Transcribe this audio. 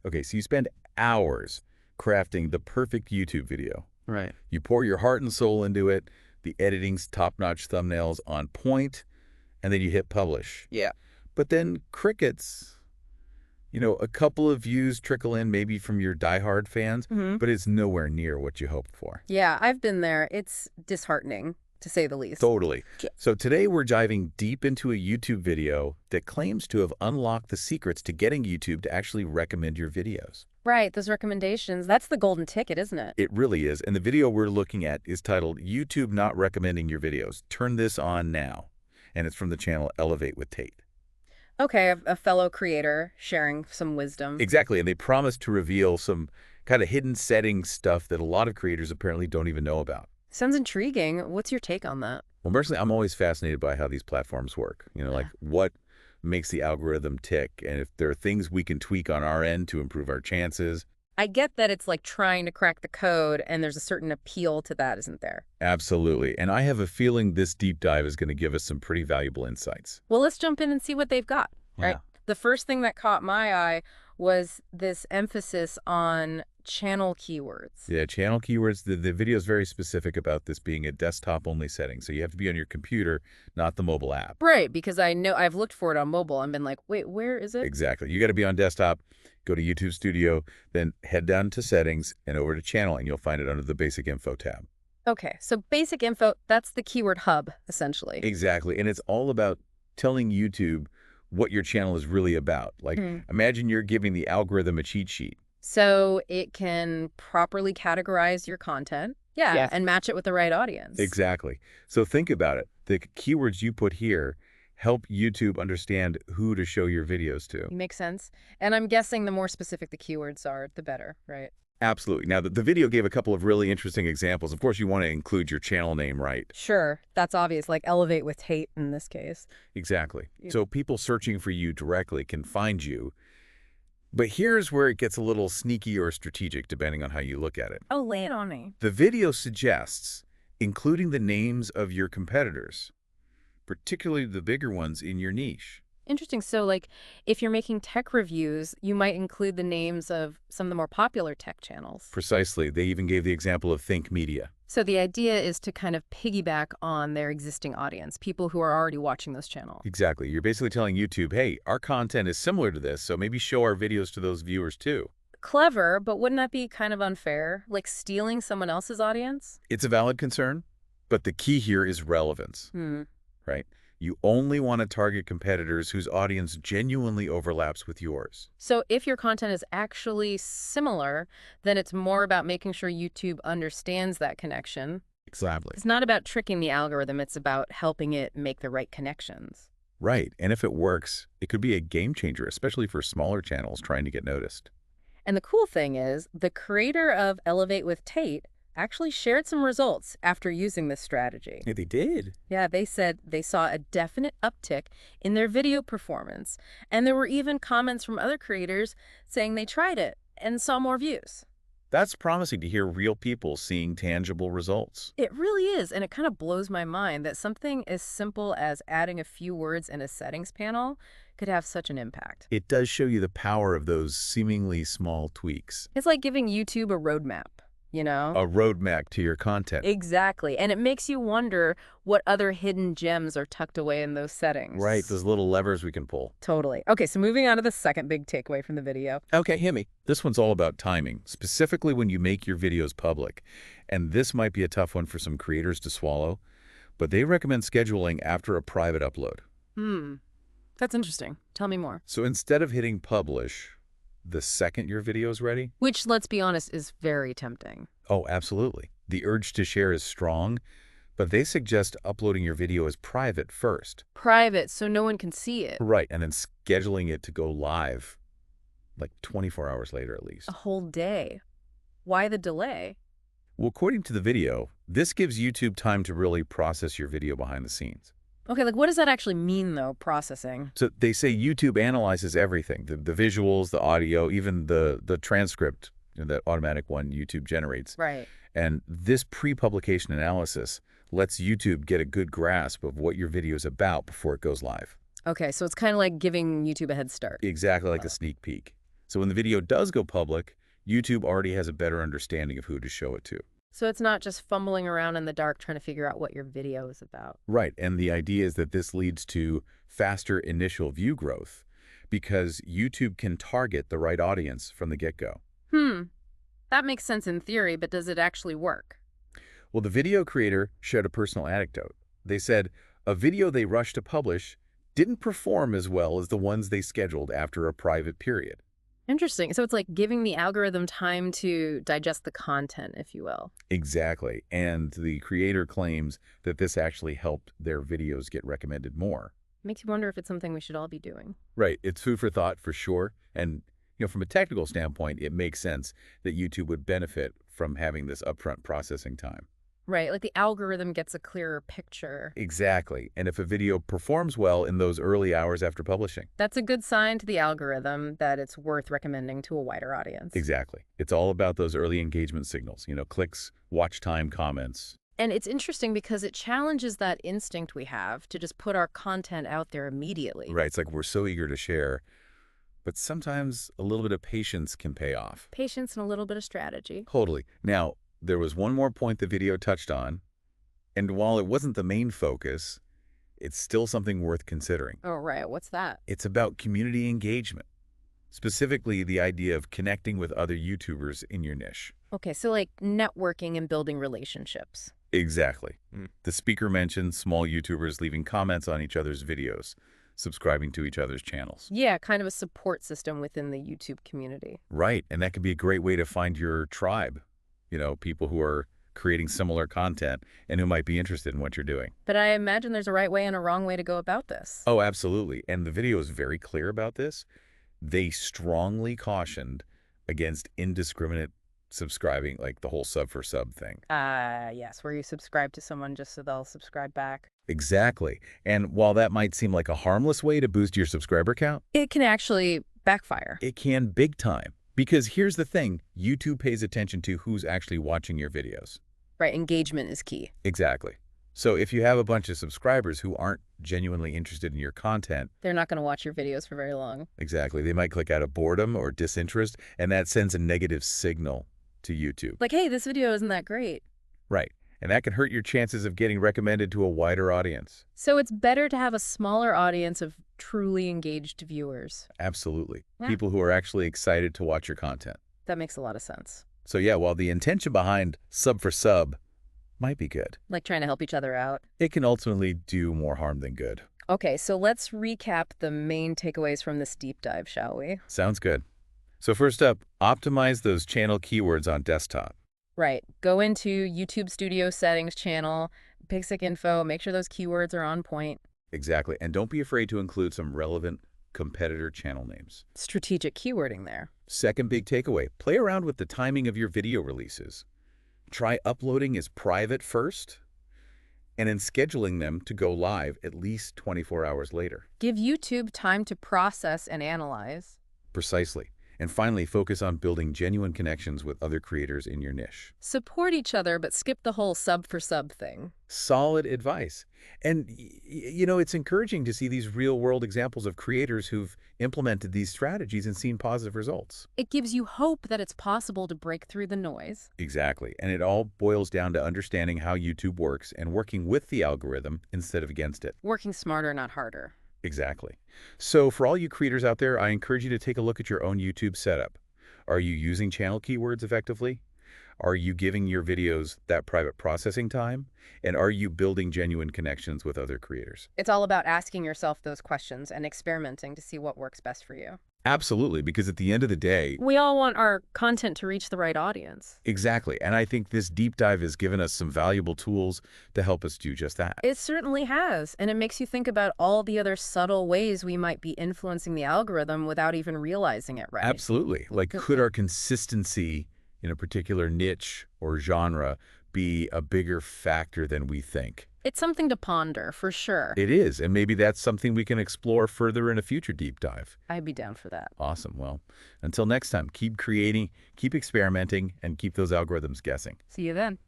Okay, so you spend hours crafting the perfect YouTube video. Right. You pour your heart and soul into it, the editing's top-notch thumbnails on point, and then you hit publish. Yeah. But then crickets, a couple of views trickle in maybe from your diehard fans, Hmm. but it's nowhere near what you hoped for. Yeah, I've been there. It's disheartening, to say the least. Totally. Yeah. So today we're diving deep into a YouTube video that claims to have unlocked the secrets to getting YouTube to actually recommend your videos. Right, those recommendations. That's the golden ticket, isn't it? It really is. And the video we're looking at is titled YouTube Not Recommending Your Videos. Turn this on now. And it's from the channel Elevate with Tate. Okay, a fellow creator sharing some wisdom. Exactly. And they promise to reveal some kind of hidden setting stuff that a lot of creators apparently don't even know about. Sounds intriguing. What's your take on that? Well, personally, I'm always fascinated by how these platforms work. Like what makes the algorithm tick, and if there are things we can tweak on our end to improve our chances. I get that it's like trying to crack the code, and there's a certain appeal to that, isn't there? Absolutely. And I have a feeling this deep dive is going to give us some pretty valuable insights. Well, let's jump in and see what they've got. Right. Yeah. The first thing that caught my eye was this emphasis on channel keywords. Yeah, channel keywords. The video is very specific about this being a desktop-only setting. So you have to be on your computer, not the mobile app. Right, because I know I've looked for it on mobile and been like, wait, where is it? Exactly. You got to be on desktop, go to YouTube Studio, then head down to settings and over to channel, and you'll find it under the basic info tab. Okay, so basic info, that's the keyword hub, essentially. Exactly. And it's all about telling YouTube what your channel is really about. Like, imagine you're giving the algorithm a cheat sheet. So it can properly categorize your content. Yeah, Yes. and match it with the right audience. Exactly. So think about it. The keywords you put here help YouTube understand who to show your videos to. Makes sense. And I'm guessing the more specific the keywords are, the better, right? Absolutely. Now, the video gave a couple of really interesting examples. Of course, you want to include your channel name, right? Sure, that's obvious, like Elevate with Tate in this case. Exactly. Yeah. So people searching for you directly can find you. But here's where it gets a little sneaky or strategic, depending on how you look at it. Oh, lay it on me. The video suggests including the names of your competitors, particularly the bigger ones in your niche. Interesting. So, like, if you're making tech reviews, you might include the names of some of the more popular tech channels. Precisely. They even gave the example of Think Media. So the idea is to kind of piggyback on their existing audience, people who are already watching those channels. Exactly. You're basically telling YouTube, hey, our content is similar to this, so maybe show our videos to those viewers too. Clever, but wouldn't that be kind of unfair? Like stealing someone else's audience? It's a valid concern, but the key here is relevance, right? You only want to target competitors whose audience genuinely overlaps with yours. So if your content is actually similar, then it's more about making sure YouTube understands that connection. Exactly. It's not about tricking the algorithm, it's about helping it make the right connections. Right. And if it works, it could be a game changer, especially for smaller channels trying to get noticed. And the cool thing is, the creator of Elevate with Tate actually shared some results after using this strategy. Yeah, they did. Yeah, they said they saw a definite uptick in their video performance. And there were even comments from other creators saying they tried it and saw more views. That's promising to hear real people seeing tangible results. It really is, and it kind of blows my mind that something as simple as adding a few words in a settings panel could have such an impact. It does show you the power of those seemingly small tweaks. It's like giving YouTube a roadmap, you know? A roadmap to your content. Exactly, and it makes you wonder what other hidden gems are tucked away in those settings. Right, those little levers we can pull. Totally. Okay, so moving on to the second big takeaway from the video. Okay, hit me. This one's all about timing, specifically when you make your videos public. And this might be a tough one for some creators to swallow, but they recommend scheduling after a private upload. That's interesting. Tell me more. So instead of hitting publish the second your video is ready, Which, let's be honest, is very tempting. oh, absolutely. The urge to share is strong, but they suggest uploading your video as private first. Private, so no one can see it. Right, and then scheduling it to go live like 24 hours later at least. A whole day. Why the delay? Well, according to the video, this gives YouTube time to really process your video behind the scenes. Okay, like what does that actually mean, though, processing? So they say YouTube analyzes everything, the visuals, the audio, even the transcript, that automatic one YouTube generates. Right. And this pre-publication analysis lets YouTube get a good grasp of what your video is about before it goes live. Okay, so it's kind of like giving YouTube a head start. Exactly like a sneak peek. So when the video does go public, YouTube already has a better understanding of who to show it to. So it's not just fumbling around in the dark trying to figure out what your video is about. Right, and the idea is that this leads to faster initial view growth because YouTube can target the right audience from the get-go. That makes sense in theory, but does it actually work? Well, the video creator shared a personal anecdote. They said a video they rushed to publish didn't perform as well as the ones they scheduled after a private period. Interesting. So it's like giving the algorithm time to digest the content, if you will. Exactly, and the creator claims that this actually helped their videos get recommended more. Makes you wonder if it's something we should all be doing. Right, it's food for thought for sure, and from a technical standpoint, it makes sense that YouTube would benefit from having this upfront processing time. Right, like the algorithm gets a clearer picture. Exactly. And if a video performs well in those early hours after publishing. That's a good sign to the algorithm that it's worth recommending to a wider audience. Exactly. It's all about those early engagement signals, clicks, watch time, comments. And it's interesting because it challenges that instinct we have to just put our content out there immediately. Right. It's like we're so eager to share, but sometimes a little bit of patience can pay off. Patience and a little bit of strategy. Totally. Now, there was one more point the video touched on, and while it wasn't the main focus, it's still something worth considering. Oh, right. What's that? It's about community engagement, specifically the idea of connecting with other YouTubers in your niche. Okay, so like networking and building relationships. Exactly. The speaker mentioned small YouTubers leaving comments on each other's videos, subscribing to each other's channels. Yeah, kind of a support system within the YouTube community. Right, and that could be a great way to find your tribe, people who are creating similar content and who might be interested in what you're doing. But I imagine there's a right way and a wrong way to go about this. Oh, absolutely. And the video is very clear about this. They strongly cautioned against indiscriminate subscribing, like the whole sub for sub thing. Yes, where you subscribe to someone just so they'll subscribe back. Exactly. And while that might seem like a harmless way to boost your subscriber count, It can actually backfire. it can big time. Because here's the thing, YouTube pays attention to who's actually watching your videos. Right, engagement is key. Exactly. So if you have a bunch of subscribers who aren't genuinely interested in your content, They're not going to watch your videos for very long. exactly, they might click out of boredom or disinterest, and that sends a negative signal to YouTube. Like, hey, this video isn't that great. Right. And that can hurt your chances of getting recommended to a wider audience. So it's better to have a smaller audience of truly engaged viewers. Absolutely. Yeah. People who are actually excited to watch your content. That makes a lot of sense. So yeah, while the intention behind sub for sub might be good, Like trying to help each other out. it can ultimately do more harm than good. Okay, so let's recap the main takeaways from this deep dive, shall we? Sounds good. So first up, optimize those channel keywords on desktop. Right. Go into YouTube Studio settings channel, basic info, make sure those keywords are on point. Exactly. And don't be afraid to include some relevant competitor channel names. Strategic keywording there. Second big takeaway, play around with the timing of your video releases. Try uploading as private first, and then scheduling them to go live at least 24 hours later. Give YouTube time to process and analyze. Precisely. And finally, focus on building genuine connections with other creators in your niche. Support each other, but skip the whole sub for sub thing. Solid advice. And, it's encouraging to see these real-world examples of creators who've implemented these strategies and seen positive results. It gives you hope that it's possible to break through the noise. Exactly. And it all boils down to understanding how YouTube works and working with the algorithm instead of against it. Working smarter, not harder. Exactly. So for all you creators out there, I encourage you to take a look at your own YouTube setup. Are you using channel keywords effectively? Are you giving your videos that private processing time? And are you building genuine connections with other creators? It's all about asking yourself those questions and experimenting to see what works best for you. Absolutely, because at the end of the day, We all want our content to reach the right audience. exactly. And I think this deep dive has given us some valuable tools to help us do just that. It certainly has, and it makes you think about all the other subtle ways we might be influencing the algorithm without even realizing it, right? Absolutely. Like, could our consistency in a particular niche or genre be a bigger factor than we think? It's something to ponder, for sure. It is, and maybe that's something we can explore further in a future deep dive. I'd be down for that. Awesome. Well, until next time, keep creating, keep experimenting, and keep those algorithms guessing. See you then.